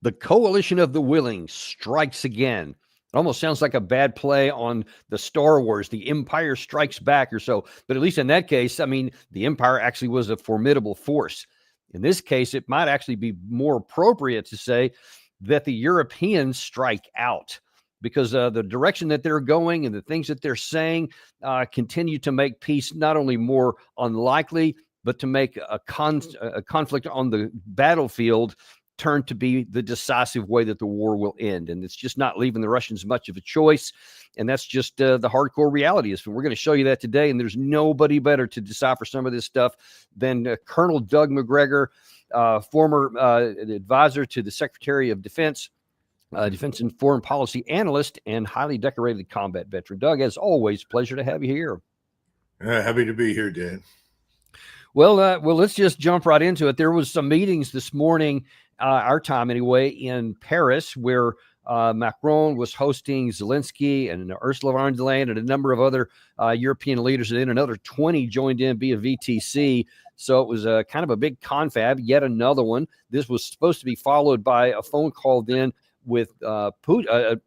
The coalition of the willing strikes again. It almost sounds like a bad play on the Star Wars, the Empire Strikes Back or so. But at least in that case, I mean, the Empire actually was a formidable force. In this case, it might actually be more appropriate to say that the Europeans strike out, because the direction that they're going and the things that they're saying continue to make peace not only more unlikely, but to make a conflict on the battlefield turn to be the decisive way that the war will end. And it's just not leaving the Russians much of a choice. And that's just the hardcore reality. We're going to show you that today. And there's nobody better to decipher some of this stuff than Colonel Doug Macgregor, former advisor to the Secretary of Defense, defense and foreign policy analyst, and highly decorated combat veteran. Doug, as always, pleasure to have you here. Happy to be here, Dan. Well, let's just jump right into it. There was some meetings this morning, our time anyway, in Paris, where Macron was hosting Zelensky and Ursula von der Leyen and a number of other European leaders, and then another 20 joined in via VTC. So it was kind of a big confab, yet another one. This was supposed to be followed by a phone call then with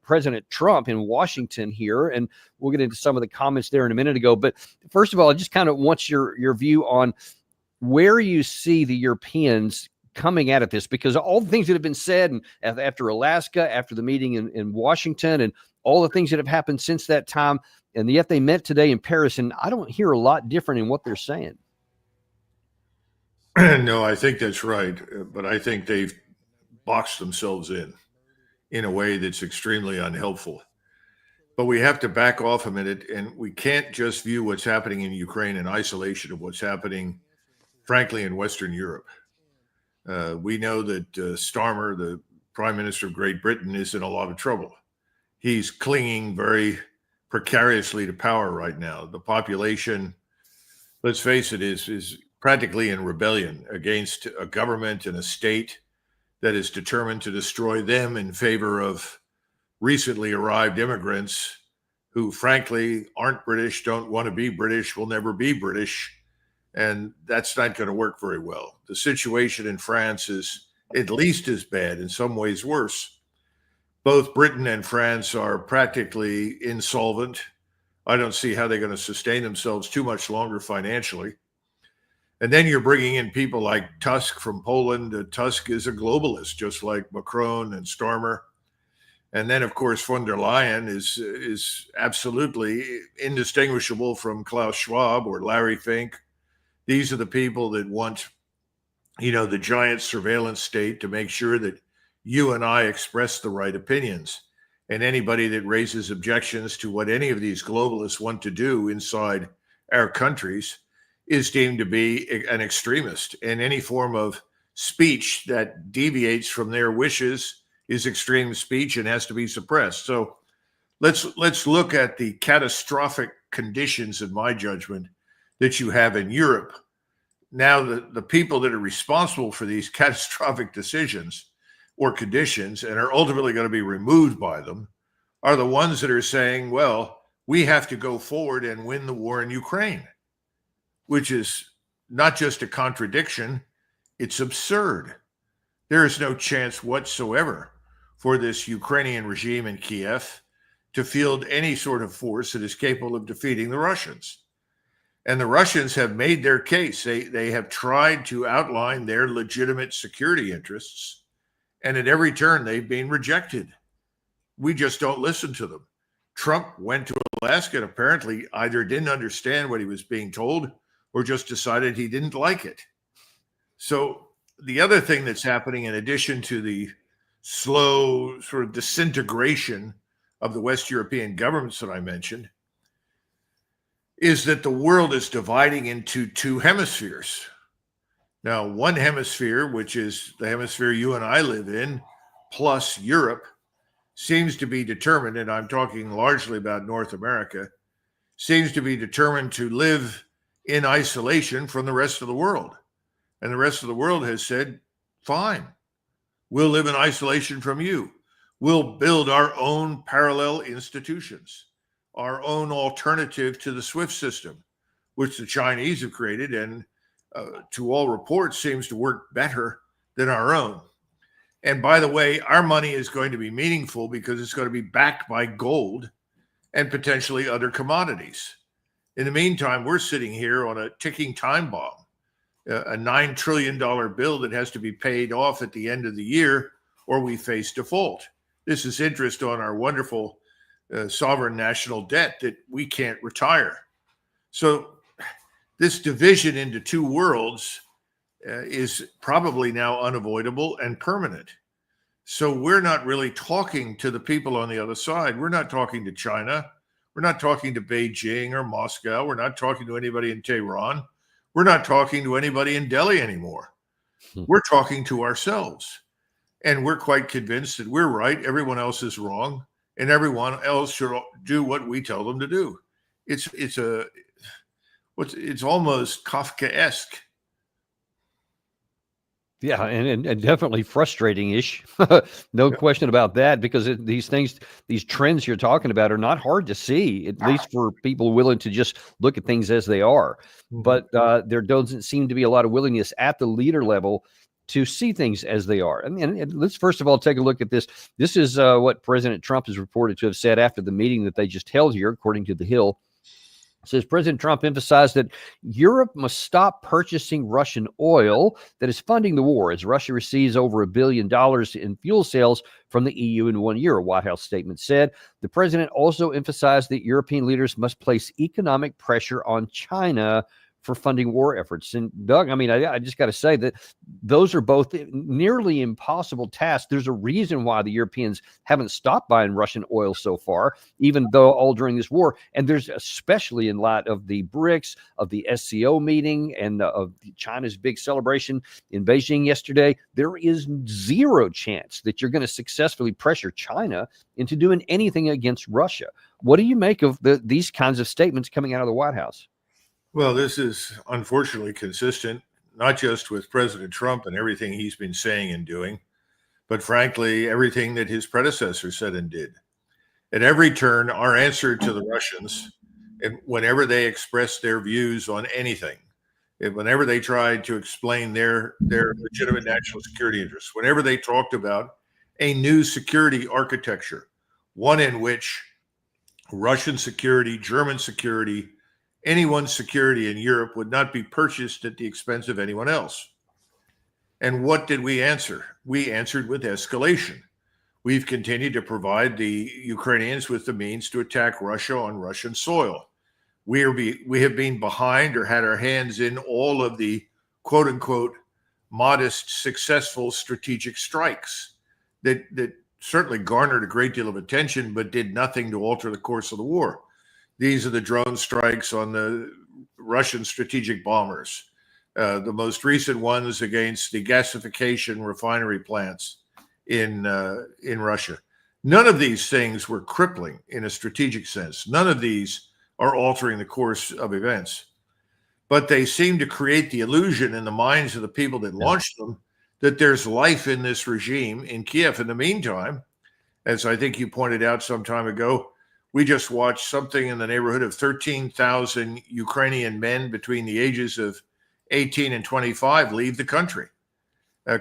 President Trump in Washington here, and we'll get into some of the comments there in a minute ago. But first of all, I just kind of want your view on where you see the Europeans coming at this, because all the things that have been said, and after Alaska, after the meeting in Washington, and all the things that have happened since that time, and yet they met today in Paris, and I don't hear a lot different in what they're saying. No, I think that's right, but I think they've boxed themselves in a way that's extremely unhelpful. But we have to back off a minute, and we can't just view what's happening in Ukraine in isolation of what's happening, frankly, in Western Europe. We know that Starmer, the Prime Minister of Great Britain, is in a lot of trouble. He's clinging very precariously to power right now. The population, let's face it, is practically in rebellion against a government and a state that is determined to destroy them in favor of recently arrived immigrants who, frankly, aren't British, don't want to be British, will never be British. And that's not going to work very well. The situation in France is at least as bad, in some ways worse. Both Britain and France are practically insolvent. I don't see how they're going to sustain themselves too much longer financially. And then you're bringing in people like Tusk from Poland. Tusk is a globalist, just like Macron and Starmer. And then, of course, von der Leyen is absolutely indistinguishable from Klaus Schwab or Larry Fink. These are the people that want, the giant surveillance state to make sure that you and I express the right opinions. And anybody that raises objections to what any of these globalists want to do inside our countries is deemed to be an extremist. And any form of speech that deviates from their wishes is extreme speech and has to be suppressed. So let's look at the catastrophic conditions, in my judgment, that you have in Europe. Now, the people that are responsible for these catastrophic decisions or conditions and are ultimately going to be removed by them are the ones that are saying, well, we have to go forward and win the war in Ukraine, which is not just a contradiction, it's absurd. There is no chance whatsoever for this Ukrainian regime in Kiev to field any sort of force that is capable of defeating the Russians. And the Russians have made their case. They have tried to outline their legitimate security interests, and at every turn they've been rejected. We just don't listen to them. Trump went to Alaska and apparently either didn't understand what he was being told or just decided he didn't like it. So the other thing that's happening, in addition to the slow sort of disintegration of the West European governments that I mentioned, is that the world is dividing into two hemispheres. Now, one hemisphere, which is the hemisphere you and I live in, plus Europe, seems to be determined, and I'm talking largely about North America, seems to be determined to live in isolation from the rest of the world. And the rest of the world has said, fine, we'll live in isolation from you. We'll build our own parallel institutions, our own alternative to the SWIFT system, which the Chinese have created and to all reports seems to work better than our own. And by the way, our money is going to be meaningful because it's going to be backed by gold and potentially other commodities. In the meantime, we're sitting here on a ticking time bomb, a $9 trillion bill that has to be paid off at the end of the year or we face default. This is interest on our wonderful sovereign national debt that we can't retire. So this division into two worlds is probably now unavoidable and permanent. So we're not really talking to the people on the other side. We're not talking to China. We're not talking to Beijing or Moscow. We're not talking to anybody in Tehran. We're not talking to anybody in Delhi anymore. We're talking to ourselves. And we're quite convinced that we're right, everyone else is wrong, and everyone else should do what we tell them to do. It's almost Kafkaesque. Yeah, and definitely frustrating-ish. No question about that, because these things, these trends you're talking about are not hard to see, at least for people willing to just look at things as they are. But there doesn't seem to be a lot of willingness at the leader level to see things as they are. And let's first of all take a look at this. This is what President Trump is reported to have said after the meeting that they just held here, according to The Hill. It says President Trump emphasized that Europe must stop purchasing Russian oil that is funding the war, as Russia receives over $1 billion in fuel sales from the EU in 1 year, a White House statement said. The president also emphasized that European leaders must place economic pressure on China for funding war efforts. And Doug, I mean, I just got to say that those are both nearly impossible tasks. There's a reason why the Europeans haven't stopped buying Russian oil so far, even though all during this war. And there's, especially in light of the BRICS, of the SCO meeting, and of China's big celebration in Beijing yesterday, there is zero chance that you're going to successfully pressure China into doing anything against Russia. What do you make of these kinds of statements coming out of the White House? Well, this is unfortunately consistent, not just with President Trump and everything he's been saying and doing, but frankly, everything that his predecessor said and did. At every turn, our answer to the Russians, and whenever they expressed their views on anything, and whenever they tried to explain their legitimate national security interests, whenever they talked about a new security architecture, one in which Russian security, German security, anyone's security in Europe would not be purchased at the expense of anyone else. And what did we answer? We answered with escalation. We've continued to provide the Ukrainians with the means to attack Russia on Russian soil. We have been behind or had our hands in all of the quote unquote modest, successful strategic strikes that certainly garnered a great deal of attention, but did nothing to alter the course of the war. These are the drone strikes on the Russian strategic bombers, the most recent ones against the gasification refinery plants in Russia. None of these things were crippling in a strategic sense. None of these are altering the course of events. But they seem to create the illusion in the minds of the people that launched them that there's life in this regime in Kiev. In the meantime, as I think you pointed out some time ago, we just watched something in the neighborhood of 13,000 Ukrainian men between the ages of 18 and 25 leave the country,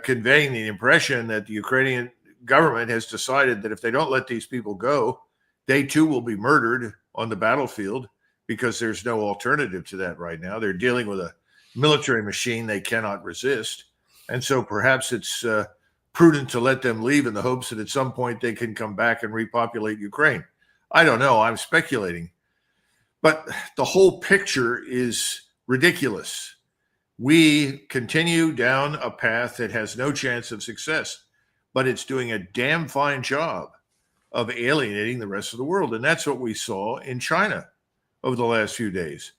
conveying the impression that the Ukrainian government has decided that if they don't let these people go, they too will be murdered on the battlefield, because there's no alternative to that right now. They're dealing with a military machine they cannot resist. And so perhaps it's prudent to let them leave in the hopes that at some point they can come back and repopulate Ukraine. I don't know. I'm speculating. But the whole picture is ridiculous. We continue down a path that has no chance of success, but it's doing a damn fine job of alienating the rest of the world. And that's what we saw in China over the last few days.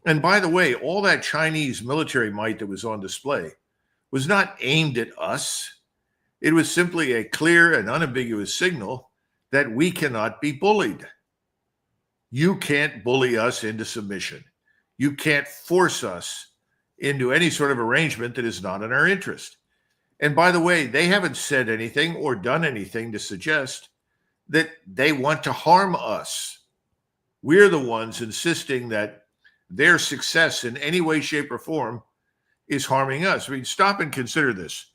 And by the way, all that Chinese military might that was on display was not aimed at us. It was simply a clear and unambiguous signal that we cannot be bullied. You can't bully us into submission. You can't force us into any sort of arrangement that is not in our interest. And by the way, they haven't said anything or done anything to suggest that they want to harm us. We're the ones insisting that their success in any way, shape, or form is harming us. I mean, stop and consider this.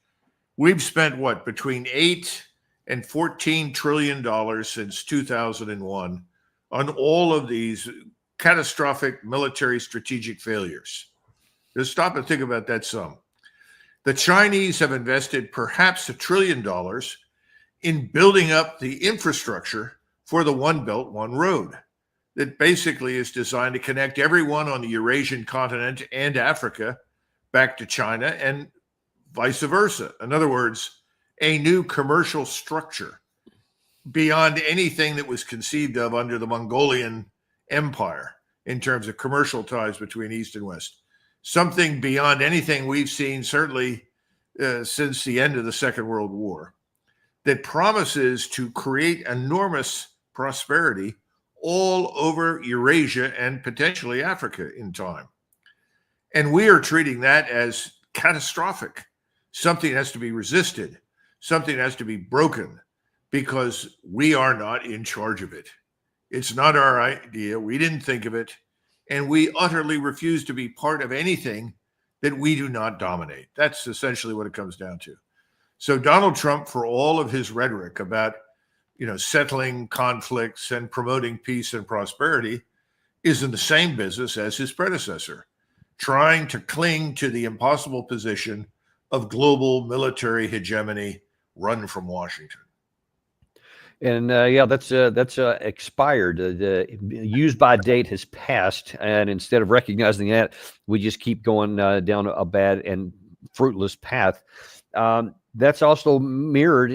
We've spent what, between $8 and $14 trillion since 2001 on all of these catastrophic military strategic failures. Just stop and think about that sum. The Chinese have invested perhaps $1 trillion in building up the infrastructure for the One Belt, One Road that basically is designed to connect everyone on the Eurasian continent and Africa back to China and vice versa. In other words, a new commercial structure beyond anything that was conceived of under the Mongolian Empire in terms of commercial ties between East and West. Something beyond anything we've seen, certainly since the end of the Second World War, that promises to create enormous prosperity all over Eurasia and potentially Africa in time. And we are treating that as catastrophic. Something has to be resisted. Something has to be broken because we are not in charge of it. It's not our idea. We didn't think of it. And we utterly refuse to be part of anything that we do not dominate. That's essentially what it comes down to. So Donald Trump, for all of his rhetoric about, settling conflicts and promoting peace and prosperity, is in the same business as his predecessor, trying to cling to the impossible position of global military hegemony run from Washington. And that's expired. The use by date has passed, and instead of recognizing that, we just keep going down a bad and fruitless path. That's also mirrored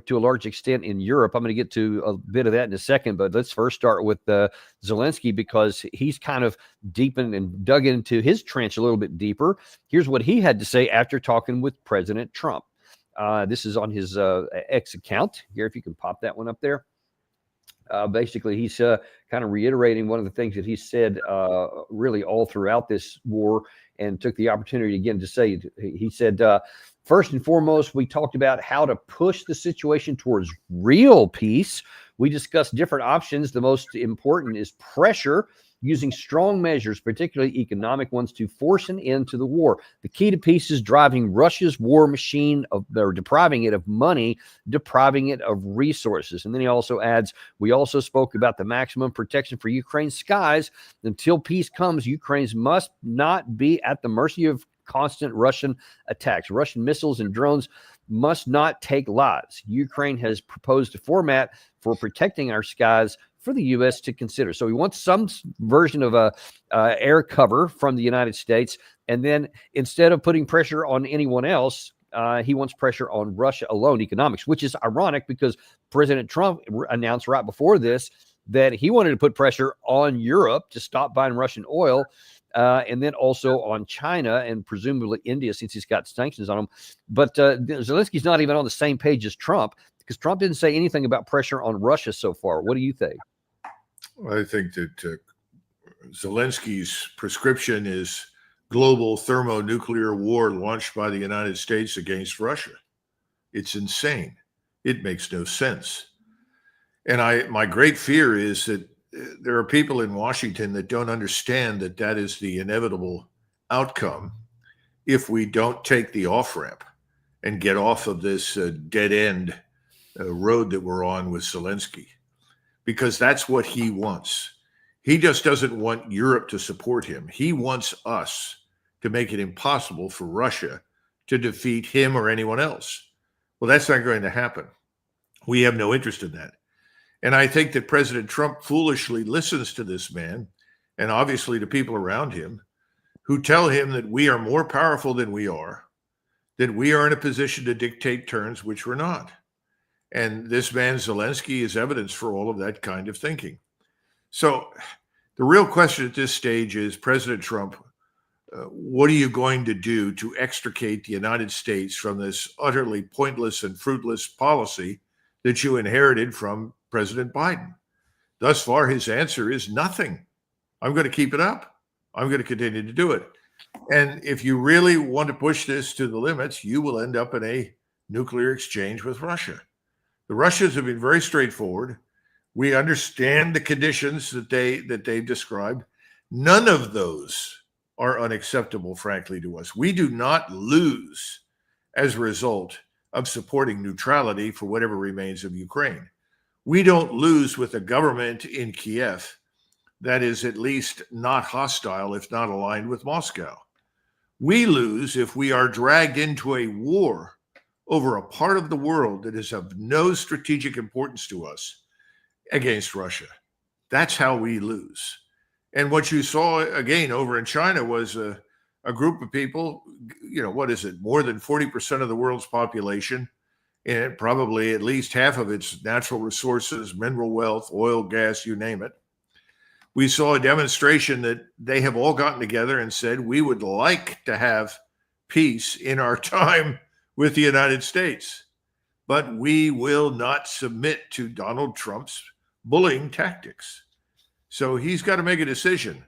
to a large extent in Europe. I'm going to get to a bit of that in a second, but let's first start with Zelensky, because he's kind of deepened and dug into his trench a little bit deeper. Here's what he had to say after talking with President Trump. This is on his X account here, if you can pop that one up there. Basically, he's kind of reiterating one of the things that he said really all throughout this war, and took the opportunity again to say, he said, first and foremost, we talked about how to push the situation towards real peace. We discussed different options. The most important is pressure, using strong measures, particularly economic ones, to force an end to the war. The key to peace is driving Russia's war machine, or depriving it of money, depriving it of resources. And then he also adds, we also spoke about the maximum protection for Ukraine's skies. Until peace comes, Ukraine must not be at the mercy of constant Russian attacks. Russian missiles and drones must not take lives. Ukraine has proposed a format for protecting our skies for the U.S. to consider. So he wants some version of a air cover from the United States. And then instead of putting pressure on anyone else, he wants pressure on Russia alone, economics, which is ironic because President Trump announced right before this that he wanted to put pressure on Europe to stop buying Russian oil, and then also on China and presumably India, since he's got sanctions on them. But Zelensky's not even on the same page as Trump, because Trump didn't say anything about pressure on Russia so far. What do you think? I think that Zelensky's prescription is global thermonuclear war launched by the United States against Russia. It's insane. It makes no sense. And my great fear is that there are people in Washington that don't understand that that is the inevitable outcome if we don't take the off-ramp and get off of this dead-end road that we're on with Zelensky, because that's what he wants. He just doesn't want Europe to support him. He wants us to make it impossible for Russia to defeat him or anyone else. Well, that's not going to happen. We have no interest in that. And I think that President Trump foolishly listens to this man, and obviously to people around him, who tell him that we are more powerful than we are, that we are in a position to dictate terms, which we're not. And this man, Zelensky, is evidence for all of that kind of thinking. So the real question at this stage is, President Trump, what are you going to do to extricate the United States from this utterly pointless and fruitless policy that you inherited from President Biden? Thus far, his answer is nothing. I'm going to keep it up. I'm going to continue to do it. And if you really want to push this to the limits, you will end up in a nuclear exchange with Russia. The Russians have been very straightforward. We understand the conditions that they've described. None of those are unacceptable, frankly, to us. We do not lose as a result of supporting neutrality for whatever remains of Ukraine. We don't lose with a government in Kiev that is at least not hostile, if not aligned with Moscow. We lose if we are dragged into a war over a part of the world that is of no strategic importance to us against Russia. That's how we lose. And what you saw again over in China was a group of people, what is it? More than 40% of the world's population, and probably at least half of its natural resources, mineral wealth, oil, gas, you name it. We saw a demonstration that they have all gotten together and said, we would like to have peace in our time with the United States, but we will not submit to Donald Trump's bullying tactics. So he's got to make a decision.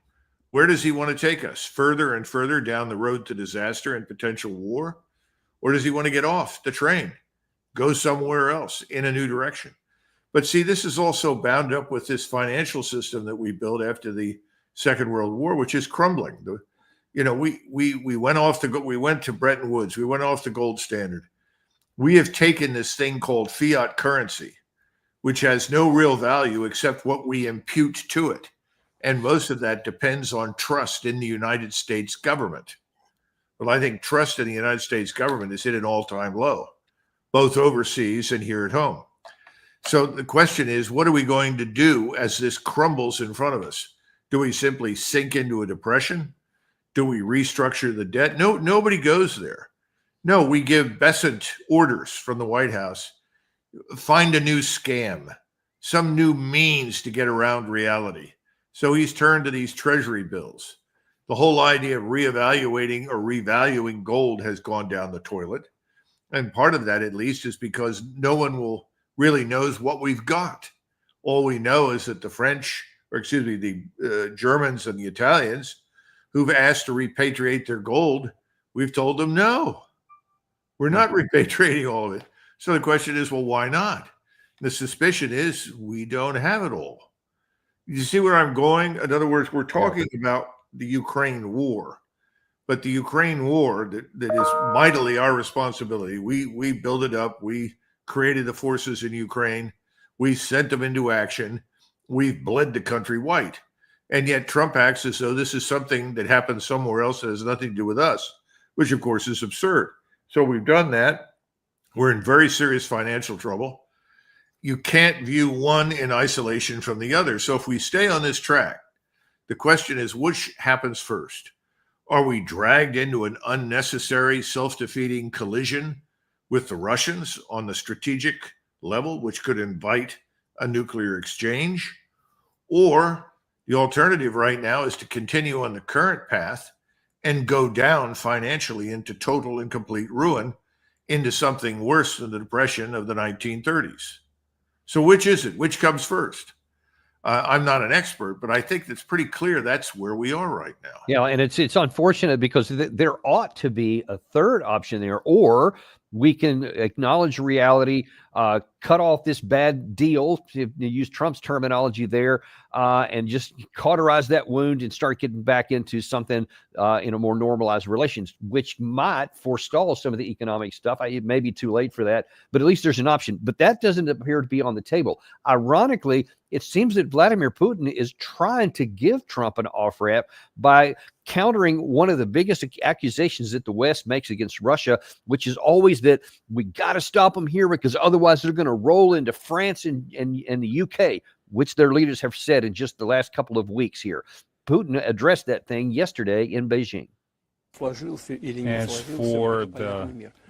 Where does he want to take us? Further and further down the road to disaster and potential war? Or does he want to get off the train, go somewhere else in a new direction? But see, this is also bound up with this financial system that we built after the Second World War, which is crumbling. We went to Bretton Woods. We went off the gold standard. We have taken this thing called fiat currency, which has no real value except what we impute to it. And most of that depends on trust in the United States government. Well, I think trust in the United States government is hit an all-time low, both overseas and here at home. So the question is, what are we going to do as this crumbles in front of us? Do we simply sink into a depression? Do we restructure the debt? No, nobody goes there. No, we give Besant orders from the White House. Find a new scam, some new means to get around reality. So he's turned to these treasury bills. The whole idea of reevaluating or revaluing gold has gone down the toilet. And part of that, at least, is because no one really knows what we've got. All we know is that the Germans and the Italians who've asked to repatriate their gold, we've told them, no, we're not repatriating all of it. So the question is, well, why not? The suspicion is we don't have it all. You see where I'm going? In other words, we're talking about the Ukraine war, but the Ukraine war that is mightily our responsibility. We built it up. We created the forces in Ukraine. We sent them into action. We've bled the country white. And yet Trump acts as though this is something that happens somewhere else that has nothing to do with us, which of course is absurd. So we've done that. We're in very serious financial trouble. You can't view one in isolation from the other. So if we stay on this track, the question is, which happens first? Are we dragged into an unnecessary self-defeating collision with the Russians on the strategic level, which could invite a nuclear exchange? Or the alternative right now is to continue on the current path and go down financially into total and complete ruin, into something worse than the Depression of the 1930s. So which is it? Which comes first? I'm not an expert, but I think it's pretty clear that's where we are right now. Yeah, and it's unfortunate because there ought to be a third option there, or we can acknowledge reality, cut off this bad deal, to use Trump's terminology there, and just cauterize that wound and start getting back into something in a more normalized relations, which might forestall some of the economic stuff. It may be too late for that, but at least there's an option. But that doesn't appear to be on the table. Ironically, it seems that Vladimir Putin is trying to give Trump an off-ramp by countering one of the biggest accusations that the West makes against Russia, which is always that we got to stop them here because otherwise they're going to roll into France and the UK, which their leaders have said in just the last couple of weeks here. Putin addressed that thing yesterday in Beijing. As for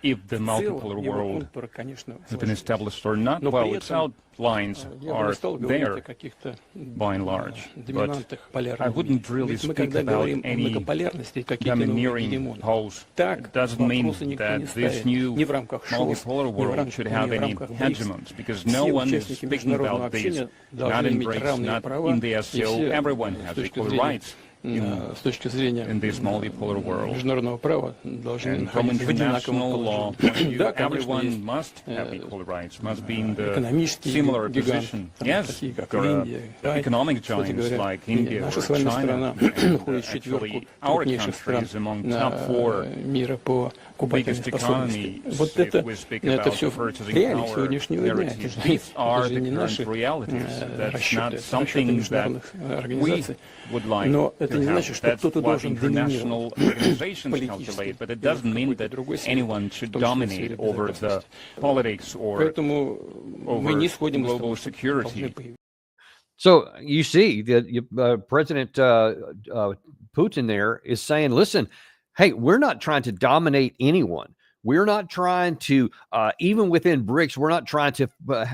if the multipolar world has been established or not, well, its outlines are there by and large, but I wouldn't really speak about any domineering poles. It doesn't mean that this new multipolar world should have any hegemons, because no one is speaking about this, not in BRICS, not in the SCO. Everyone has equal rights in this multipolar world. And from international law point of view, everyone must have equal rights, must be in the similar position. Yes, there are economic giants like India or China, and actually our country is among top 4 biggest economies if we speak about purchasing power narrative. These are the current realities. That's not something that we would like to have. That's what international organizations calculate, but it doesn't mean that anyone should dominate over the politics or over global security. So you see that President Putin there is saying, listen, hey, we're not trying to dominate anyone. We're not trying to, even within BRICS, we're not trying to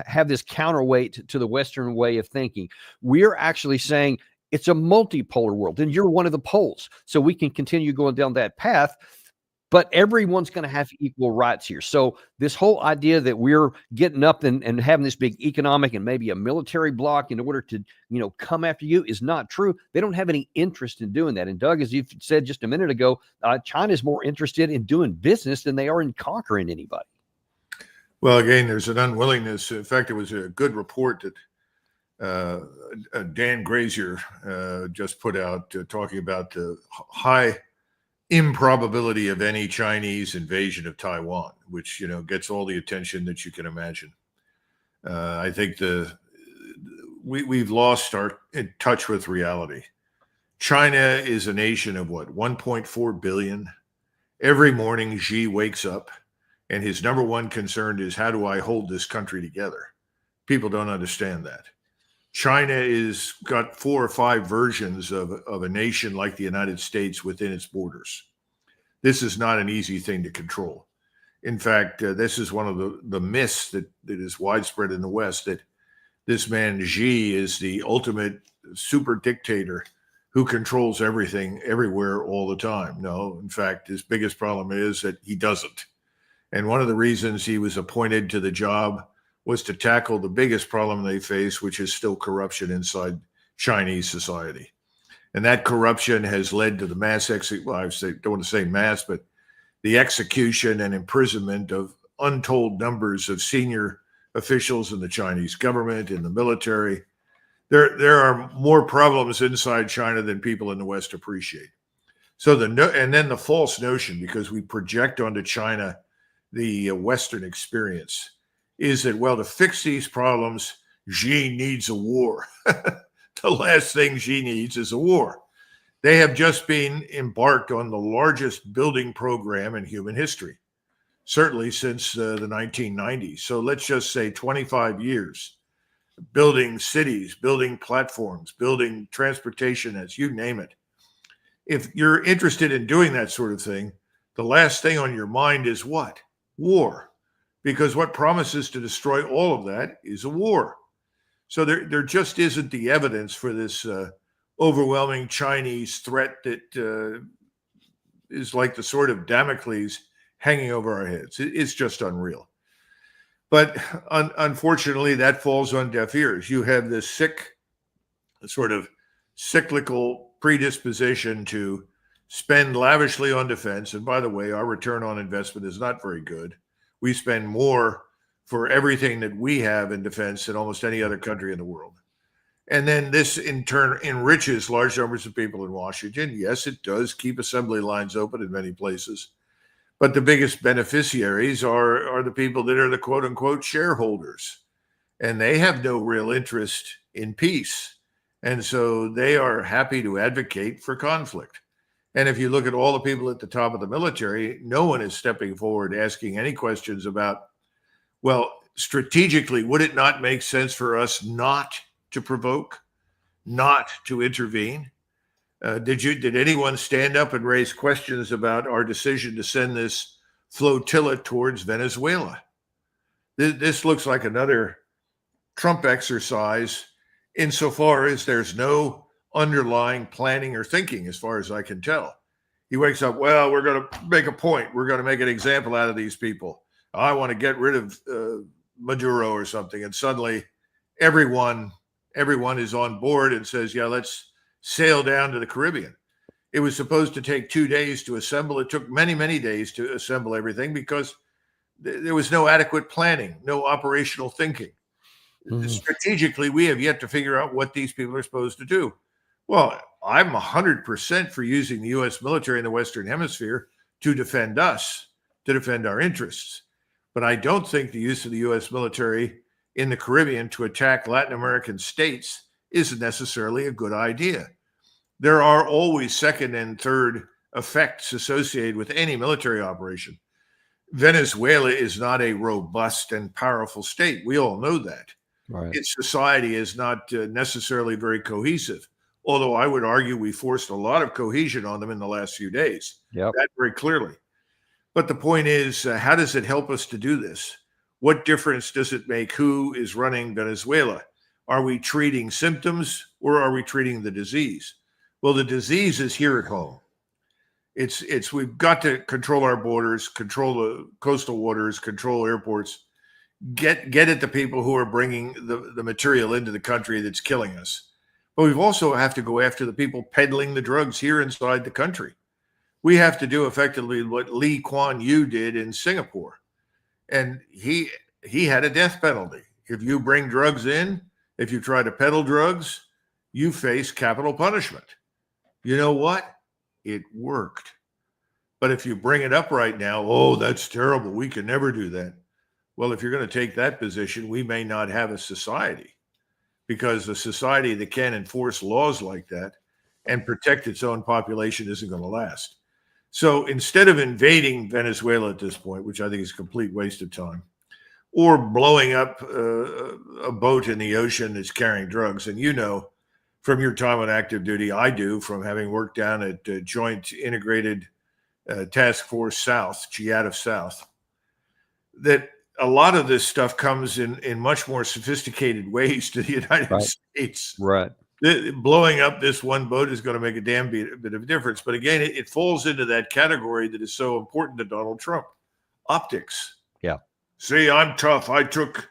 have this counterweight to the Western way of thinking. We're actually saying it's a multipolar world, and you're one of the poles. So we can continue going down that path, but everyone's going to have equal rights here. So this whole idea that we're getting up and having this big economic and maybe a military bloc in order to, come after you is not true. They don't have any interest in doing that. And Doug, as you said just a minute ago, China is more interested in doing business than they are in conquering anybody. Well, again, there's an unwillingness. In fact, it was a good report that Dan Grazier just put out talking about the high improbability of any Chinese invasion of Taiwan, which gets all the attention that you can imagine. I think we've lost our touch with reality. China is a nation of 1.4 billion. Every morning Xi wakes up and his number one concern is, how do I hold this country together? People don't understand that. China is got 4 or 5 versions of a nation like the United States within its borders. This is not an easy thing to control. In fact, this is one of the myths that is widespread in the West, that this man Xi is the ultimate super dictator who controls everything, everywhere, all the time. No, in fact, his biggest problem is that he doesn't. And one of the reasons he was appointed to the job was to tackle the biggest problem they face, which is still corruption inside Chinese society. And that corruption has led to the mass don't want to say mass, but the execution and imprisonment of untold numbers of senior officials in the Chinese government, in the military. There are more problems inside China than people in the West appreciate. So and then the false notion, because we project onto China the Western experience, is that, well, to fix these problems, Xi needs a war. The last thing Xi needs is a war. They have just been embarked on the largest building program in human history, certainly since the 1990s. So let's just say 25 years, building cities, building platforms, building transportation, as you name it. If you're interested in doing that sort of thing, the last thing on your mind is what? War. Because what promises to destroy all of that is a war. So there just isn't the evidence for this overwhelming Chinese threat that is like the sword of Damocles hanging over our heads. It's just unreal. But unfortunately, that falls on deaf ears. You have this sort of cyclical predisposition to spend lavishly on defense. And by the way, our return on investment is not very good. We spend more for everything that we have in defense than almost any other country in the world. And then this in turn enriches large numbers of people in Washington. Yes, it does keep assembly lines open in many places. But the biggest beneficiaries are the people that are the quote unquote shareholders. And they have no real interest in peace. And so they are happy to advocate for conflict. And if you look at all the people at the top of the military, no one is stepping forward asking any questions about, well, strategically, would it not make sense for us not to provoke, not to intervene? Did anyone stand up and raise questions about our decision to send this flotilla towards Venezuela? This looks like another Trump exercise insofar as there's no underlying planning or thinking, as far as I can tell. He wakes up, well, we're going to make a point. We're going to make an example out of these people. I want to get rid of Maduro or something. And suddenly everyone is on board and says, yeah, let's sail down to the Caribbean. It was supposed to take 2 days to assemble. It took many, many days to assemble everything because there was no adequate planning, no operational thinking. Strategically, we have yet to figure out what these people are supposed to do. Well, I'm 100% for using the U.S. military in the Western Hemisphere to defend us, to defend our interests. But I don't think the use of the U.S. military in the Caribbean to attack Latin American states is necessarily a good idea. There are always second and third effects associated with any military operation. Venezuela is not a robust and powerful state. We all know that. Right. Its society is not necessarily very cohesive, although I would argue we forced a lot of cohesion on them in the last few days. Yep. That very clearly. But the point is, how does it help us to do this? What difference does it make who is running Venezuela? Are we treating symptoms or are we treating the disease? Well, the disease is here at home. It's we've got to control our borders, control the coastal waters, control airports, get at the people who are bringing the material into the country that's killing us. But we've also have to go after the people peddling the drugs here inside the country. We have to do effectively what Lee Kuan Yew did in Singapore. And he had a death penalty. If you bring drugs in, if you try to peddle drugs, you face capital punishment. You know what? It worked. But if you bring it up right now, oh, that's terrible. We can never do that. Well, if you're going to take that position, we may not have a society, because a society that can't enforce laws like that and protect its own population isn't going to last. So instead of invading Venezuela at this point, which I think is a complete waste of time, or blowing up a boat in the ocean that's carrying drugs, and you know, from your time on active duty, I do, from having worked down at Joint Integrated Task Force South, GIATF South, that a lot of this stuff comes in much more sophisticated ways to the United States. Right. Blowing up this one boat is going to make a damn bit of a difference. But again, it falls into that category that is so important to Donald Trump. Optics. Yeah. See, I'm tough. I took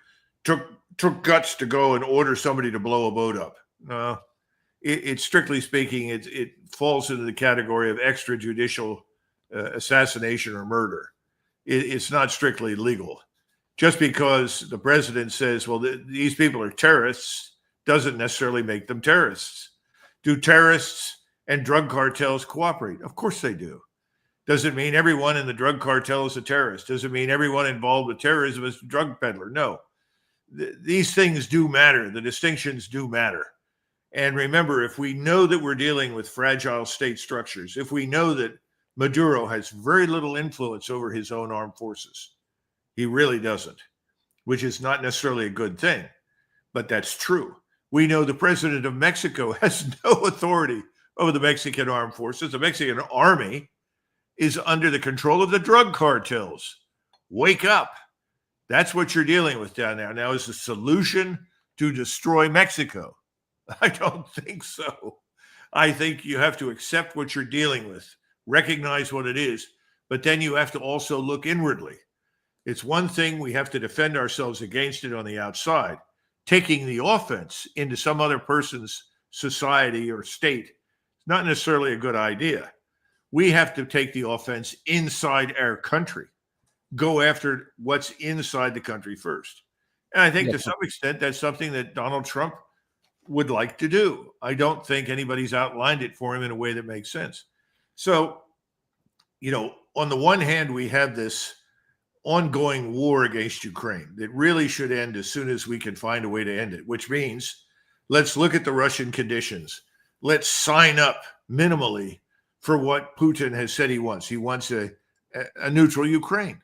guts to go and order somebody to blow a boat up. No, it strictly speaking, it falls into the category of extrajudicial assassination or murder. It's not strictly legal. Just because the president says, well, these people are terrorists, doesn't necessarily make them terrorists. Do terrorists and drug cartels cooperate? Of course they do. Does it mean everyone in the drug cartel is a terrorist? Does it mean everyone involved with terrorism is a drug peddler? No. These things do matter. The distinctions do matter. And remember, if we know that we're dealing with fragile state structures, if we know that Maduro has very little influence over his own armed forces, he really doesn't, which is not necessarily a good thing, but that's true. We know the president of Mexico has no authority over the Mexican armed forces. The Mexican army is under the control of the drug cartels. Wake up. That's what you're dealing with down there. Now, is the solution to destroy Mexico? I don't think so. I think you have to accept what you're dealing with, recognize what it is, but then you have to also look inwardly. It's one thing we have to defend ourselves against it on the outside. Taking the offense into some other person's society or state is not necessarily a good idea. We have to take the offense inside our country, go after what's inside the country first. And I think to some extent, that's something that Donald Trump would like to do. I don't think anybody's outlined it for him in a way that makes sense. So, you know, on the one hand, we have this ongoing war against Ukraine that really should end as soon as we can find a way to end it, which means let's look at the Russian conditions. Let's sign up minimally for what Putin has said he wants. He wants a neutral Ukraine.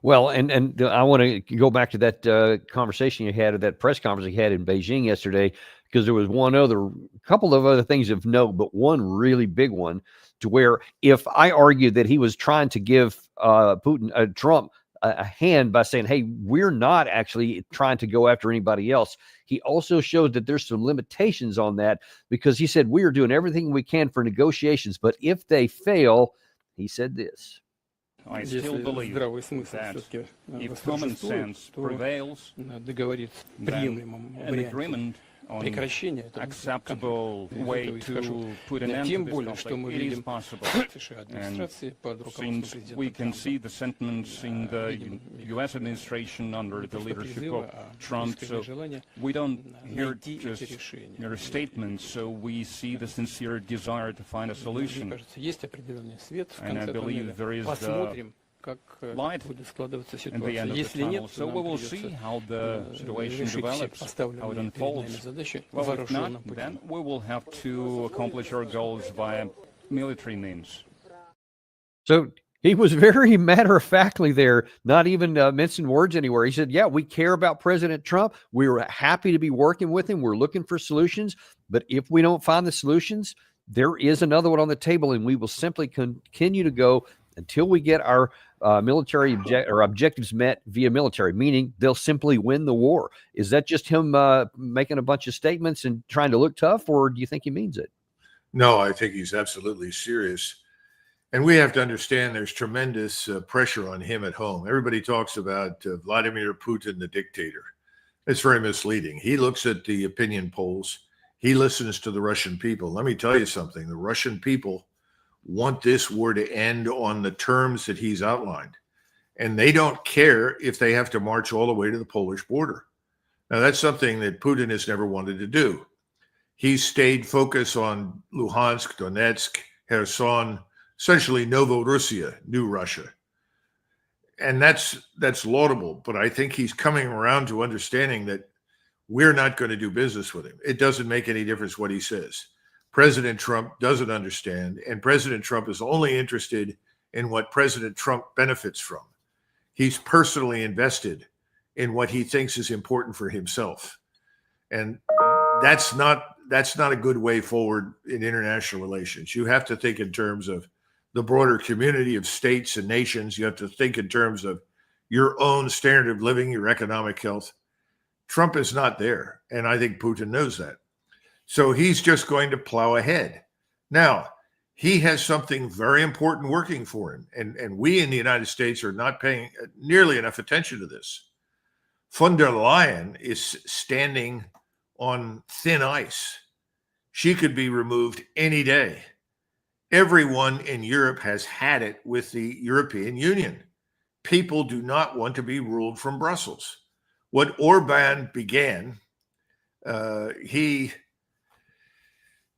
Well, and I want to go back to that conversation you had, or that press conference you had in Beijing yesterday, because there was a couple of other things of note, but one really big one, to where if I argued that he was trying to give Trump a hand by saying, hey, we're not actually trying to go after anybody else, he also showed that there's some limitations on that, because he said we are doing everything we can for negotiations, but if they fail, he said this. I still believe that if common sense prevails, that an agreement acceptable way to put an end to this conflict. It is possible. And since we can see the sentiments in the U.S. administration under the leadership of Trump, so we don't hear just mere statements, so we see the sincere desire to find a solution. And I believe there is light in the end of the tunnel. So we will see how the situation develops, how it unfolds. Well, if not, then we will have to accomplish our goals via military means. So he was very matter-of-factly there, not even mincing words anywhere. He said, yeah, we care about President Trump. We were happy to be working with him. We're looking for solutions. But if we don't find the solutions, there is another one on the table, and we will simply continue to go until we get our military objectives met via military, meaning they'll simply win the war. Is that just him making a bunch of statements and trying to look tough, or do you think he means it? No, I think he's absolutely serious. And we have to understand there's tremendous pressure on him at home. Everybody talks about Vladimir Putin, the dictator. It's very misleading. He looks at the opinion polls. He listens to the Russian people. Let me tell you something. The Russian people want this war to end on the terms that he's outlined. And they don't care if they have to march all the way to the Polish border. Now, that's something that Putin has never wanted to do. He's stayed focused on Luhansk, Donetsk, Kherson, essentially Novorossiya, New Russia. And that's laudable, but I think he's coming around to understanding that we're not going to do business with him. It doesn't make any difference what he says. President Trump doesn't understand, and President Trump is only interested in what President Trump benefits from. He's personally invested in what he thinks is important for himself. And that's not a good way forward in international relations. You have to think in terms of the broader community of states and nations. You have to think in terms of your own standard of living, your economic health. Trump is not there, and I think Putin knows that. So he's just going to plow ahead. Now, he has something very important working for him, and we in the United States are not paying nearly enough attention to this. Von der Leyen is standing on thin ice. She could be removed any day. Everyone in Europe has had it with the European Union. People do not want to be ruled from Brussels. What Orban began,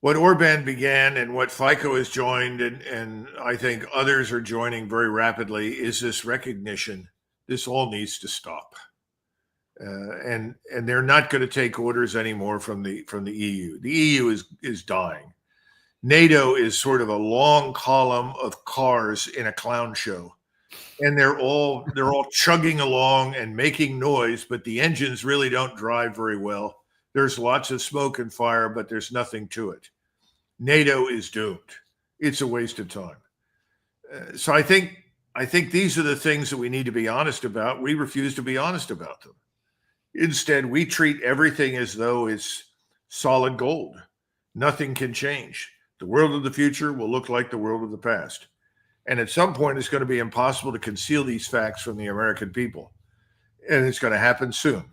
what Orban began and what Fico has joined, and I think others are joining very rapidly, is this recognition this all needs to stop. And they're not going to take orders anymore from the EU. The EU is dying. NATO is sort of a long column of cars in a clown show, and they're all chugging along and making noise, but the engines really don't drive very well. There's lots of smoke and fire, but there's nothing to it. NATO is doomed. It's a waste of time. So I think these are the things that we need to be honest about. We refuse to be honest about them. Instead, we treat everything as though it's solid gold. Nothing can change. The world of the future will look like the world of the past. And at some point, it's going to be impossible to conceal these facts from the American people. And it's going to happen soon.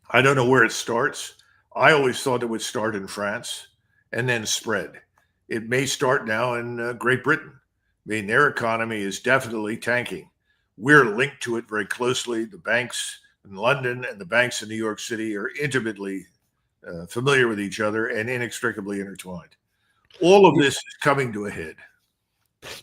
I don't know where it starts. I always thought it would start in France and then spread. It may start now in Great Britain. I mean, their economy is definitely tanking. We're linked to it very closely. The banks in London and the banks in New York City are intimately familiar with each other and inextricably intertwined. All of this is coming to a head.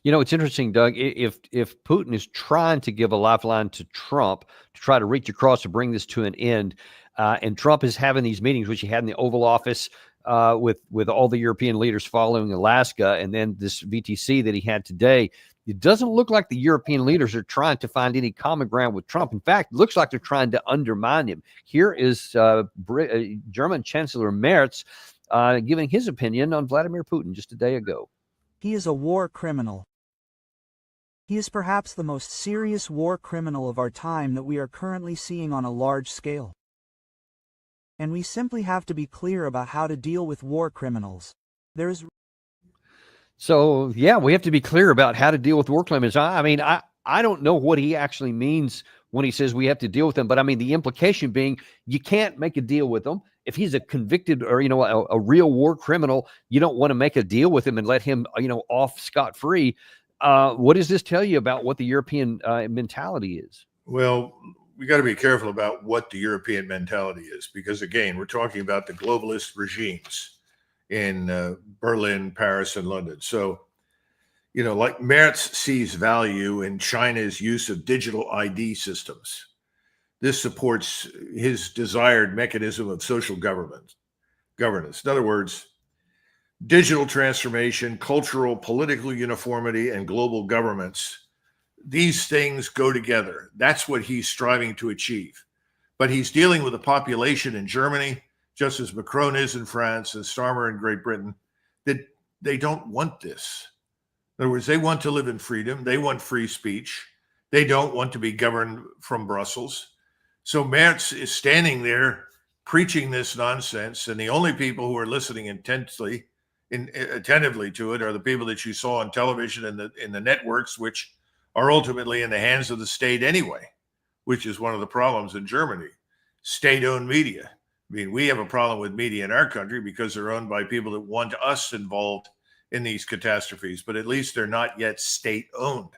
You know, it's interesting, Doug, if Putin is trying to give a lifeline to Trump to try to reach across to bring this to an end, and Trump is having these meetings, which he had in the Oval Office with all the European leaders following Alaska, and then this VTC that he had today, it doesn't look like the European leaders are trying to find any common ground with Trump. In fact, it looks like they're trying to undermine him. Here is German Chancellor Merz giving his opinion on Vladimir Putin just a day ago. He is a war criminal. He is perhaps the most serious war criminal of our time that we are currently seeing on a large scale. And we simply have to be clear about how to deal with war criminals. So, yeah, we have to be clear about how to deal with war criminals. I mean, I don't know what he actually means when he says we have to deal with them, but I mean, the implication being you can't make a deal with them. if he's a convicted or, a real war criminal, you don't want to make a deal with him and let him, off scot-free. What does this tell you about what the European mentality is? Well, we got to be careful about what the European mentality is, because again, we're talking about the globalist regimes in Berlin, Paris, and London. So, like Merz sees value in China's use of digital ID systems. This supports his desired mechanism of social governance. In other words, digital transformation, cultural, political uniformity, and global governments, these things go together. That's what he's striving to achieve. But he's dealing with a population in Germany, just as Macron is in France and Starmer in Great Britain, that they don't want this. In other words, they want to live in freedom. They want free speech. They don't want to be governed from Brussels. So Merz is standing there preaching this nonsense, and the only people who are listening attentively to it are the people that you saw on television and in the networks, which are ultimately in the hands of the state anyway, which is one of the problems in Germany. State-owned media. I mean, we have a problem with media in our country because they're owned by people that want us involved in these catastrophes, but at least they're not yet state-owned.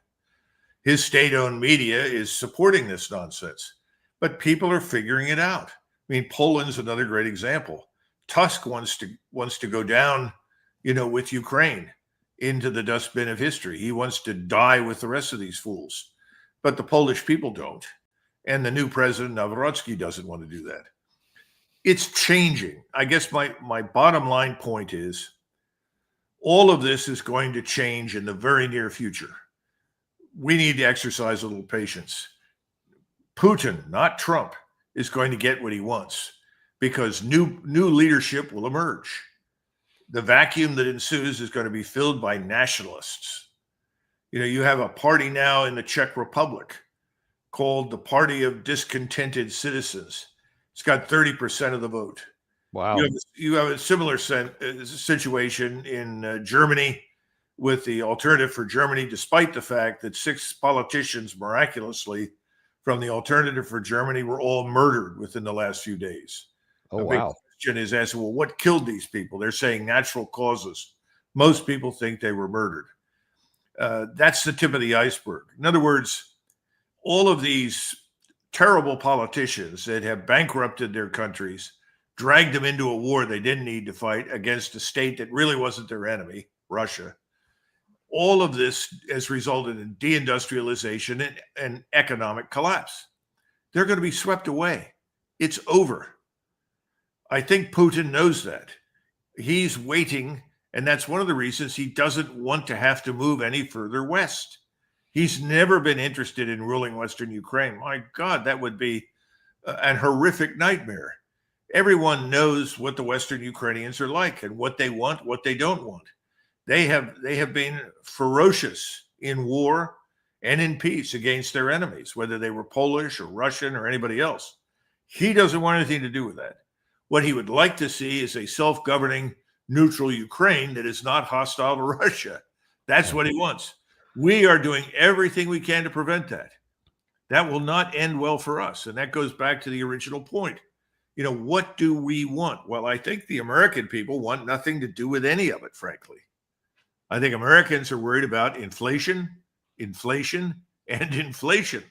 His state-owned media is supporting this nonsense, but people are figuring it out. I mean, Poland's another great example. Tusk wants to go down, with Ukraine into the dustbin of history. He wants to die with the rest of these fools, but the Polish people don't. And the new president, Nawrocki, doesn't want to do that. It's changing. I guess my bottom line point is all of this is going to change in the very near future. We need to exercise a little patience. Putin, not Trump, is going to get what he wants because new leadership will emerge. The vacuum that ensues is going to be filled by nationalists. You have a party now in the Czech Republic called the Party of Discontented Citizens. It's got 30% of the vote. Wow. You have a similar situation in Germany with the Alternative for Germany, despite the fact that 6 politicians miraculously from the Alternative for Germany were all murdered within the last few days. Oh, big wow. question is asking, well, what killed these people? They're saying natural causes. Most people think they were murdered. That's the tip of the iceberg. In other words, all of these terrible politicians that have bankrupted their countries, dragged them into a war they didn't need to fight against a state that really wasn't their enemy, Russia. All of this has resulted in deindustrialization and economic collapse. They're going to be swept away. It's over. I think Putin knows that. He's waiting, and that's one of the reasons he doesn't want to have to move any further west. He's never been interested in ruling Western Ukraine. My God, that would be an horrific nightmare. Everyone knows what the Western Ukrainians are like and what they want, what they don't want. They have been ferocious in war and in peace against their enemies, whether they were Polish or Russian or anybody else. He doesn't want anything to do with that. What he would like to see is a self-governing, neutral Ukraine that is not hostile to Russia. That's what he wants. We are doing everything we can to prevent that. That will not end well for us. And that goes back to the original point. What do we want? Well, I think the American people want nothing to do with any of it, frankly. I think Americans are worried about inflation, and inflation.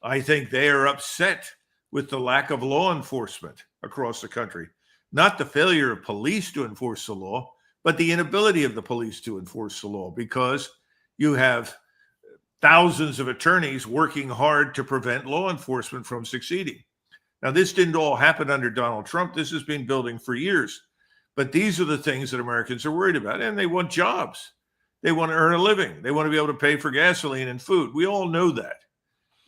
I think they are upset with the lack of law enforcement across the country. Not the failure of police to enforce the law, but the inability of the police to enforce the law, because you have thousands of attorneys working hard to prevent law enforcement from succeeding. Now, this didn't all happen under Donald Trump. This has been building for years. But these are the things that Americans are worried about. And they want jobs. They want to earn a living. They want to be able to pay for gasoline and food. We all know that.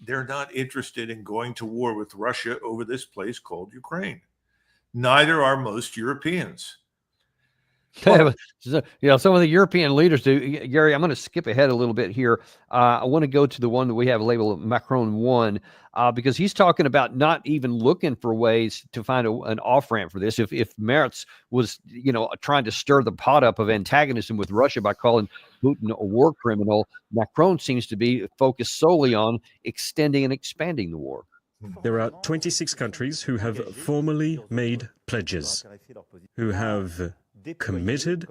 They're not interested in going to war with Russia over this place called Ukraine. Neither are most Europeans. Some of the European leaders do. Gary, I'm going to skip ahead a little bit here. I want to go to the one that we have labeled Macron 1, because he's talking about not even looking for ways to find an off-ramp for this. If Merz was, trying to stir the pot up of antagonism with Russia by calling Putin a war criminal, Macron seems to be focused solely on extending and expanding the war. There are 26 countries who have formally made pledges, who have committed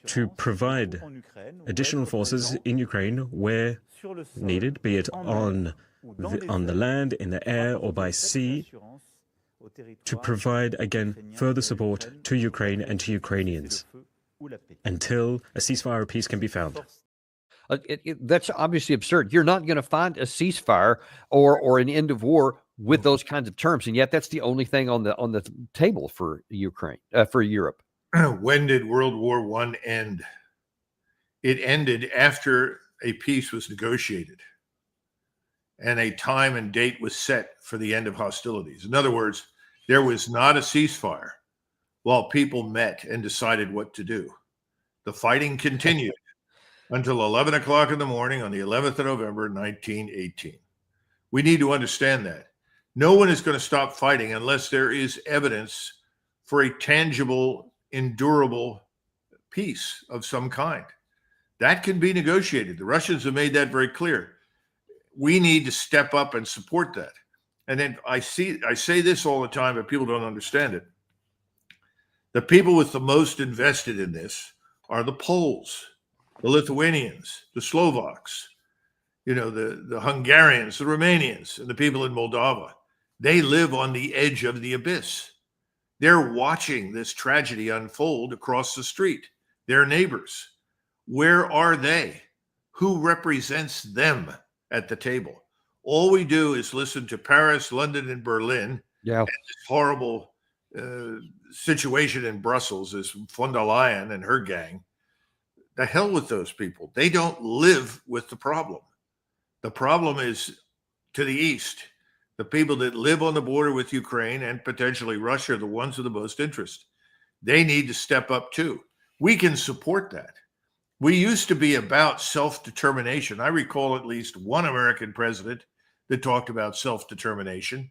to provide additional forces in Ukraine where needed, be it on the land, in the air, or by sea, to provide, again, further support to Ukraine and to Ukrainians until a ceasefire or peace can be found. That's obviously absurd. You're not going to find a ceasefire or an end of war with those kinds of terms, and yet that's the only thing on the table for Ukraine, for Europe. When did World War I end? It ended after a peace was negotiated and a time and date was set for the end of hostilities. In other words, there was not a ceasefire while people met and decided what to do. The fighting continued until 11 o'clock in the morning on the 11th of November, 1918. We need to understand that. No one is going to stop fighting unless there is evidence for a tangible, endurable peace of some kind. That can be negotiated. The Russians have made that very clear. We need to step up and support that. And then I say this all the time, but people don't understand it. The people with the most invested in this are the Poles, the Lithuanians, the Slovaks, the Hungarians, the Romanians, and the people in Moldova. They live on the edge of the abyss. They're watching this tragedy unfold across the street. Their neighbors. Where are they? Who represents them at the table? All we do is listen to Paris, London, and Berlin. Yeah. And this horrible situation in Brussels is von der Leyen and her gang. The hell with those people. They don't live with the problem. The problem is to the east. The people that live on the border with Ukraine and potentially Russia are the ones with the most interest. They need to step up too. We can support that. We used to be about self-determination. I recall at least one American president that talked about self-determination.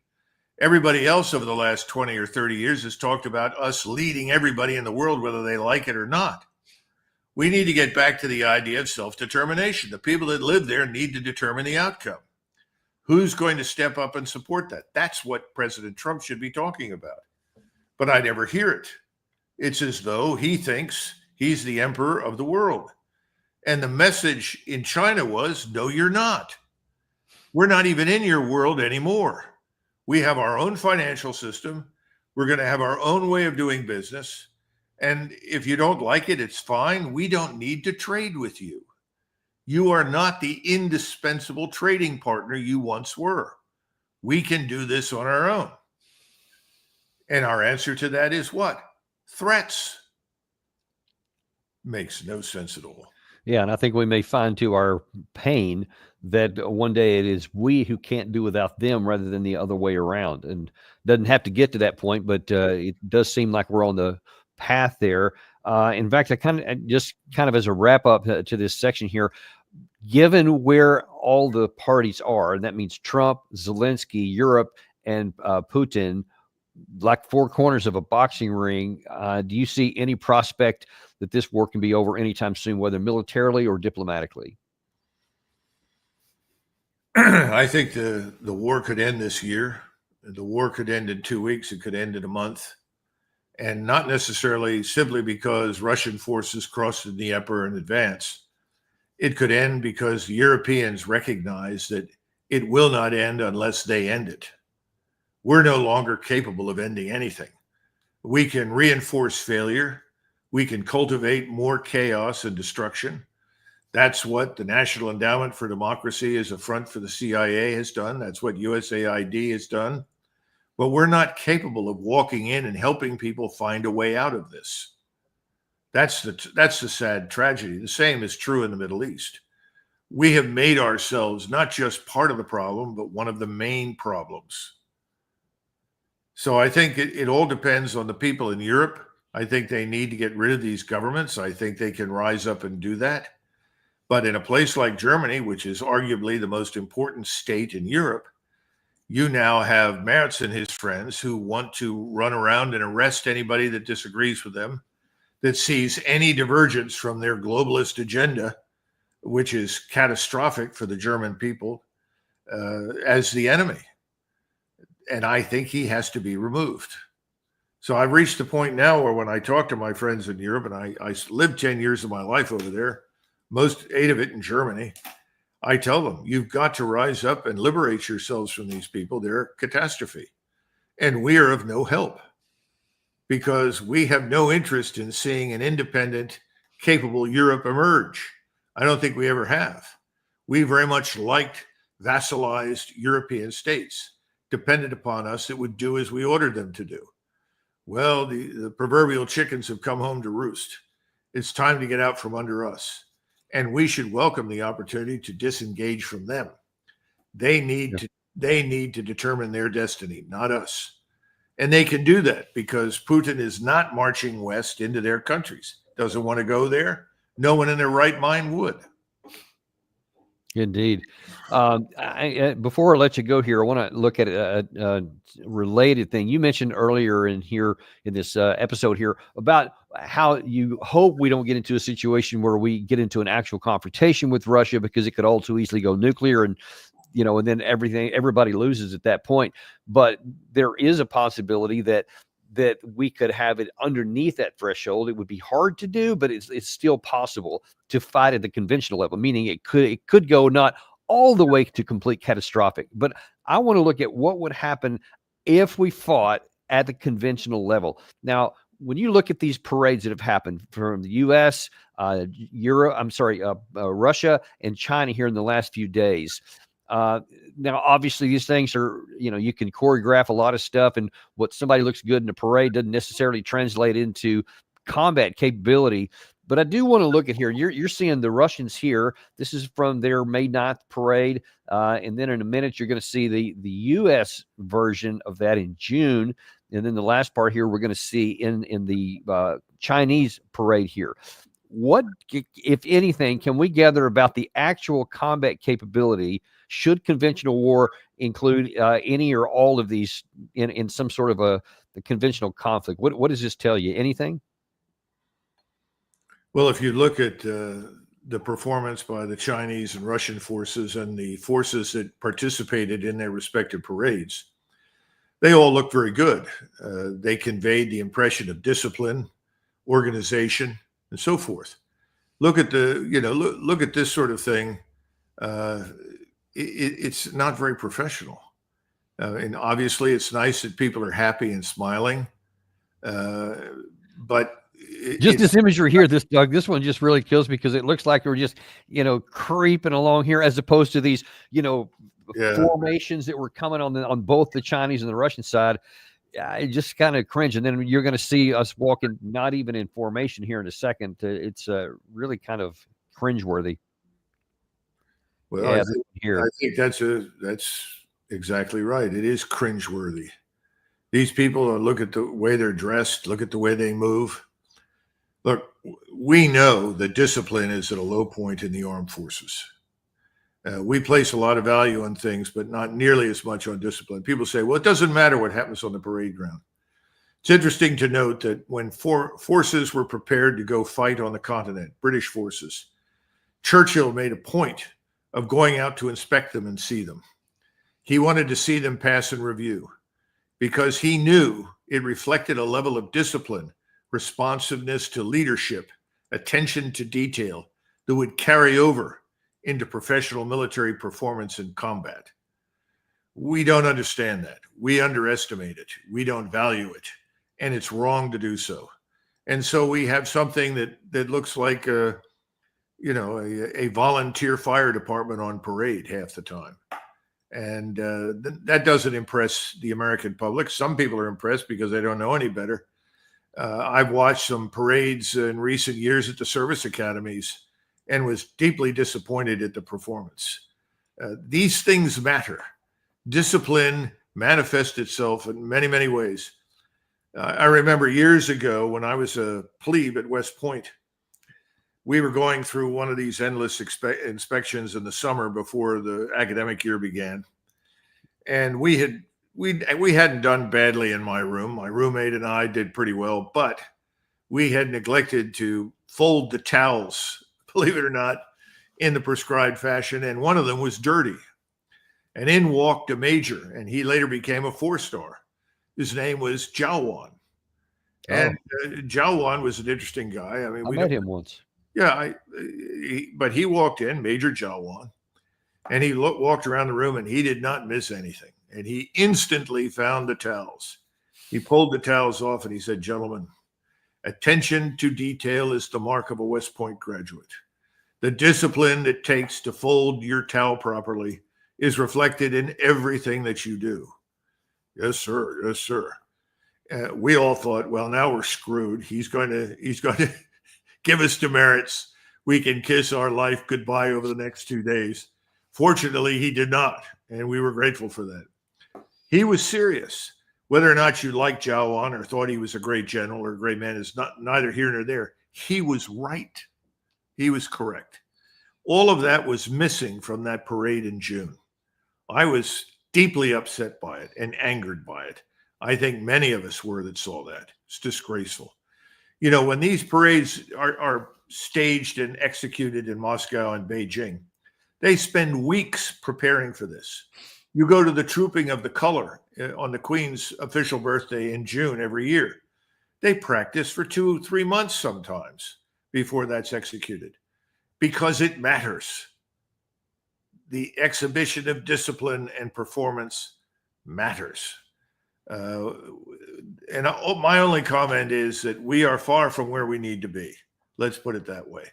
Everybody else over the last 20 or 30 years has talked about us leading everybody in the world, whether they like it or not. We need to get back to the idea of self-determination. The people that live there need to determine the outcome. Who's going to step up and support that? That's what President Trump should be talking about. But I never hear it. It's as though he thinks he's the emperor of the world. And the message in China was, no, you're not. We're not even in your world anymore. We have our own financial system. We're going to have our own way of doing business. And if you don't like it, it's fine. We don't need to trade with you. You are not the indispensable trading partner you once were. We can do this on our own. And our answer to that is what? Threats. Makes no sense at all. Yeah, and I think we may find to our pain that one day it is we who can't do without them rather than the other way around. And doesn't have to get to that point, but it does seem like we're on the path there. In fact, I kind of as a wrap up to this section here, given where all the parties are, and that means Trump, Zelensky, Europe, and Putin, like four corners of a boxing ring, do you see any prospect that this war can be over anytime soon, whether militarily or diplomatically? I think the war could end this year. The war could end in 2 weeks. It could end in a month. And not necessarily simply because Russian forces crossed the Dnieper in advance. It could end because the Europeans recognize that it will not end unless they end it. We're no longer capable of ending anything. We can reinforce failure. We can cultivate more chaos and destruction. That's what the National Endowment for Democracy as a front for the CIA has done. That's what USAID has done. But we're not capable of walking in and helping people find a way out of this. That's the sad tragedy. The same is true in the Middle East. We have made ourselves not just part of the problem, but one of the main problems. So I think it all depends on the people in Europe. I think they need to get rid of these governments. I think they can rise up and do that. But in a place like Germany, which is arguably the most important state in Europe, you now have Merz and his friends who want to run around and arrest anybody that disagrees with them, that sees any divergence from their globalist agenda, which is catastrophic for the German people, as the enemy. And I think he has to be removed. So I've reached the point now where when I talk to my friends in Europe, and I lived 10 years of my life over there, 8 of it in Germany, I tell them, you've got to rise up and liberate yourselves from these people. They're a catastrophe. And we are of no help because we have no interest in seeing an independent, capable Europe emerge. I don't think we ever have. We very much liked vassalized European states, dependent upon us, that would do as we ordered them to do. Well, the proverbial chickens have come home to roost. It's time to get out from under us. And we should welcome the opportunity to disengage from them. They need to determine their destiny, not us. And they can do that because Putin is not marching west into their countries. Doesn't want to go there. No one in their right mind would. Indeed. Before I let you go here, I want to look at a related thing. You mentioned earlier in this episode here about how you hope we don't get into a situation where we get into an actual confrontation with Russia because it could all too easily go nuclear and then everybody loses at that point. But there is a possibility that we could have it underneath that threshold. It would be hard to do, but it's still possible to fight at the conventional level, meaning it could go not all the way to complete catastrophic. But I want to look at what would happen if we fought at the conventional level. Now, when you look at these parades that have happened from the U.S., Russia and China here in the last few days, now, obviously, these things are, you can choreograph a lot of stuff, and what somebody looks good in a parade doesn't necessarily translate into combat capability. But I do want to look at here. You're seeing the Russians here. This is from their May 9th parade. And then in a minute, you're going to see the U.S. version of that in June. And then the last part here, we're going to see in the Chinese parade here. What, if anything, can we gather about the actual combat capability? Should conventional war include any or all of these in some sort of the conventional conflict? What does this tell you? Anything? Well, if you look at the performance by the Chinese and Russian forces and the forces that participated in their respective parades, they all look very good. They conveyed the impression of discipline, organization, and so forth. Look at look at this sort of thing. It's not very professional. And obviously it's nice that people are happy and smiling. But this imagery here, Doug, this one just really kills me because it looks like we're just, creeping along here as opposed to these, formations that were coming on both the Chinese and the Russian side. I just kind of cringe. And then you're going to see us walking, not even in formation here in a second. It's really kind of cringeworthy. Well, I think that's exactly right. It is cringeworthy. These people look at the way they're dressed, look at the way they move. Look, we know that discipline is at a low point in the armed forces. We place a lot of value on things, but not nearly as much on discipline. People say, well, it doesn't matter what happens on the parade ground. It's interesting to note that when forces were prepared to go fight on the continent, British forces, Churchill made a point of going out to inspect them and see them. He wanted to see them pass in review because he knew it reflected a level of discipline, responsiveness to leadership, attention to detail that would carry over into professional military performance in combat. We don't understand that. We underestimate it. We don't value it. And it's wrong to do so. And so we have something that looks like a volunteer fire department on parade half the time. And that doesn't impress the American public. Some people are impressed because they don't know any better. I've watched some parades in recent years at the service academies and was deeply disappointed at the performance. These things matter. Discipline manifests itself in many, many ways. I remember years ago when I was a plebe at West Point, we were going through one of these endless inspections in the summer before the academic year began. And we hadn't done badly in my room. My roommate and I did pretty well, but we had neglected to fold the towels, believe it or not, in the prescribed fashion. And one of them was dirty. And in walked a major, and he later became a 4-star. His name was Jiawan. And Jiawan was an interesting guy. I mean, I met him once. Yeah, but he walked in, Major Jiawan, and he walked around the room, and he did not miss anything. And he instantly found the towels. He pulled the towels off, and he said, "Gentlemen, attention to detail is the mark of a West Point graduate. The discipline it takes to fold your towel properly is reflected in everything that you do." Yes, sir. Yes, sir. We all thought, well, now we're screwed. He's going to give us demerits. We can kiss our life goodbye over the next 2 days. Fortunately, he did not, and we were grateful for that. He was serious. Whether or not you liked Jiawan or thought he was a great general or a great man is neither here nor there. He was right. He was correct. All of that was missing from that parade in June. I was deeply upset by it and angered by it. I think many of us were that saw that. It's disgraceful. You know, when these parades are staged and executed in Moscow and Beijing, they spend weeks preparing for this. You go to the Trooping of the Color on the Queen's official birthday in June every year. They practice for 2-3 months sometimes before that's executed because it matters. The exhibition of discipline and performance matters. And my only comment is that we are far from where we need to be. Let's put it that way.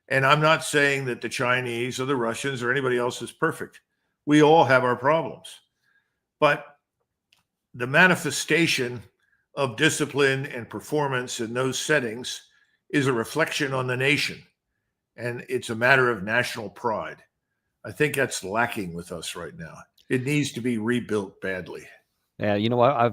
And I'm not saying that the Chinese or the Russians or anybody else is perfect. We all have our problems. But the manifestation of discipline and performance in those settings is a reflection on the nation. And it's a matter of national pride. I think that's lacking with us right now. It needs to be rebuilt badly. Yeah, you know, I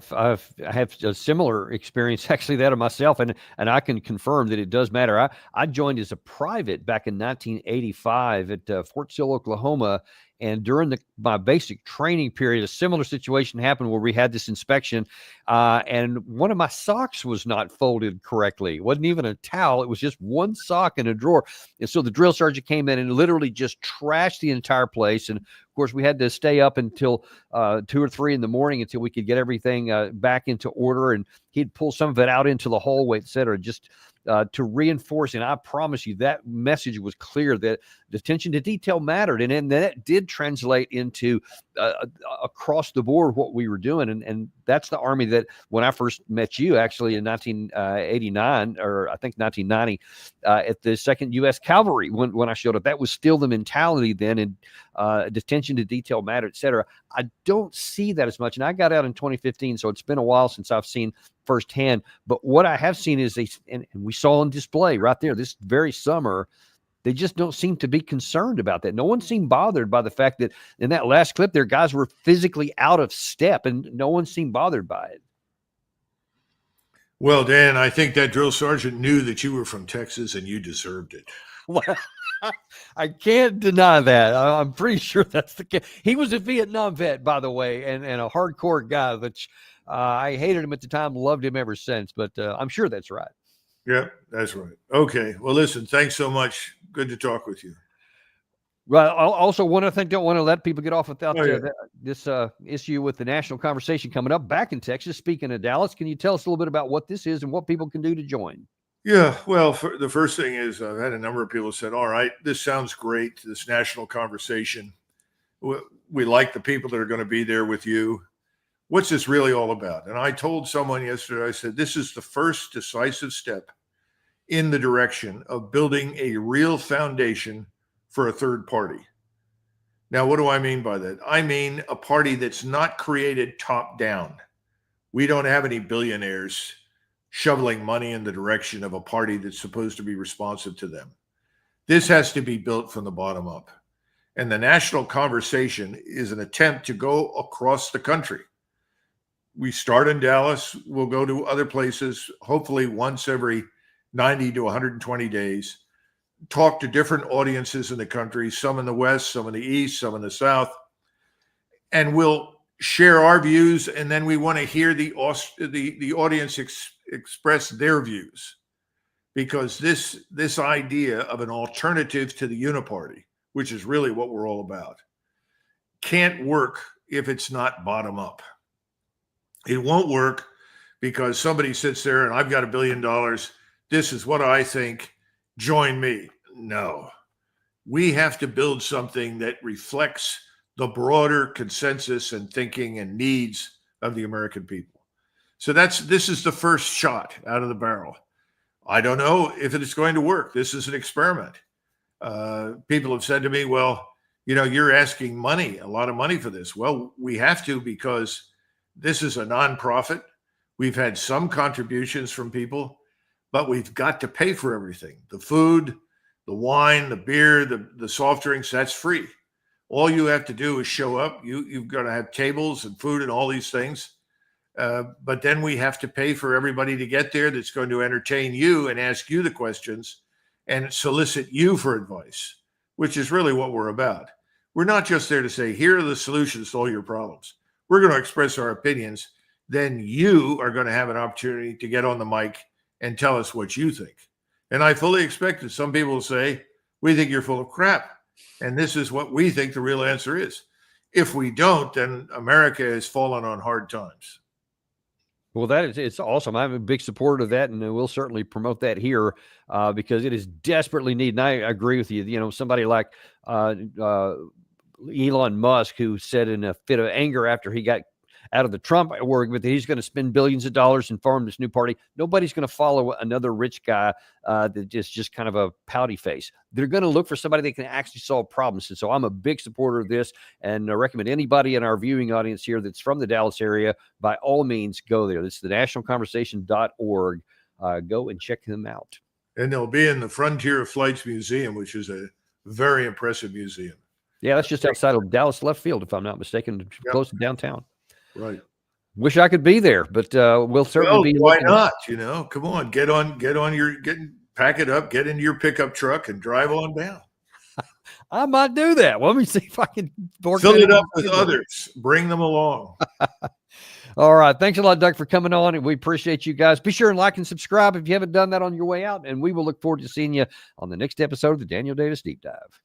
have a similar experience, actually, that of myself, and I can confirm that it does matter. I joined as a private back in 1985 at Fort Sill, Oklahoma, and during my basic training period, a similar situation happened where we had this inspection, and one of my socks was not folded correctly. It wasn't even a towel; it was just one sock in a drawer. And so the drill sergeant came in and literally just trashed the entire place. And of course, we had to stay up until 2 or 3 in the morning until we could get everything back into order. And he'd pull some of it out into the hallway, et cetera, just to reinforce. And I promise you that message was clear that the attention to detail mattered. And that did translate into across the board what we were doing. And that's the Army that when I first met you, actually in 1989, or I think 1990, at the 2nd U.S. Cavalry, when I showed up, that was still the mentality then. And attention to detail mattered, et cetera. I don't see that as much. And I got out in 2015, so it's been a while since I've seen firsthand. But what I have seen is and we saw on display right there this very summer, they just don't seem to be concerned about that. No one seemed bothered by the fact that in that last clip there, guys were physically out of step, and no one seemed bothered by it. Well, Dan, I think that drill sergeant knew that you were from Texas and you deserved it. Well, I can't deny that. I'm pretty sure that's the case. He was a Vietnam vet, by the way, and a hardcore guy, which I hated him at the time, loved him ever since, but I'm sure that's right. Yeah, that's right. Okay. Well, listen, thanks so much. Good to talk with you. Well, I also don't want to let people get off without this issue with the national conversation coming up back in Texas. Speaking of Dallas, can you tell us a little bit about what this is and what people can do to join? Yeah, well, the first thing is I've had a number of people said, all right, this sounds great, this national conversation. We like the people that are going to be there with you. What's this really all about? And I told someone yesterday, I said, this is the first decisive step in the direction of building a real foundation for a third party. Now, what do I mean by that? I mean a party that's not created top down. We don't have any billionaires shoveling money in the direction of a party that's supposed to be responsive to them. This has to be built from the bottom up. And the national conversation is an attempt to go across the country. We start in Dallas, we'll go to other places, hopefully once every 90 to 120 days, talk to different audiences in the country, some in the West, some in the East, some in the South, and we'll share our views, and then we want to hear the audience express their views, because this idea of an alternative to the uniparty, which is really what we're all about, can't work if it's not bottom up. It won't work because somebody sits there and I've got $1 billion. This is what I think. Join me. No. We have to build something that reflects the broader consensus and thinking and needs of the American people. So this is the first shot out of the barrel. I don't know if it is going to work. This is an experiment. People have said to me, well, you're asking money, a lot of money for this. Well, we have to because this is a nonprofit. We've had some contributions from people, but we've got to pay for everything. The food, the wine, the beer, the soft drinks, that's free. All you have to do is show up. You've got to have tables and food and all these things. But then we have to pay for everybody to get there that's going to entertain you and ask you the questions and solicit you for advice, which is really what we're about. We're not just there to say, here are the solutions to all your problems. We're going to express our opinions. Then you are going to have an opportunity to get on the mic and tell us what you think. And I fully expect that some people will say, we think you're full of crap. And this is what we think the real answer is. If we don't, then America has fallen on hard times. Well, it's awesome. I'm a big supporter of that, and we'll certainly promote that here because it is desperately needed. And I agree with you. Somebody like Elon Musk, who said in a fit of anger after he got out of the Trump argument that he's going to spend billions of dollars and form this new party. Nobody's going to follow another rich guy that is just kind of a pouty face. They're going to look for somebody that can actually solve problems. And so I'm a big supporter of this, and I recommend anybody in our viewing audience here that's from the Dallas area, by all means, go there. This is thenationalconversation.org. Go and check them out. And they'll be in the Frontier of Flights Museum, which is a very impressive museum. Yeah, that's just outside of Dallas left field, if I'm not mistaken, close to downtown. Right. Wish I could be there, but we'll certainly be. Why not? Come on, pack it up, get into your pickup truck and drive on down. I might do that. Well, let me see if I can fill it up with others. Bring them along. All right. Thanks a lot, Doug, for coming on, and we appreciate you guys. Be sure and like and subscribe if you haven't done that on your way out, and we will look forward to seeing you on the next episode of the Daniel Davis Deep Dive.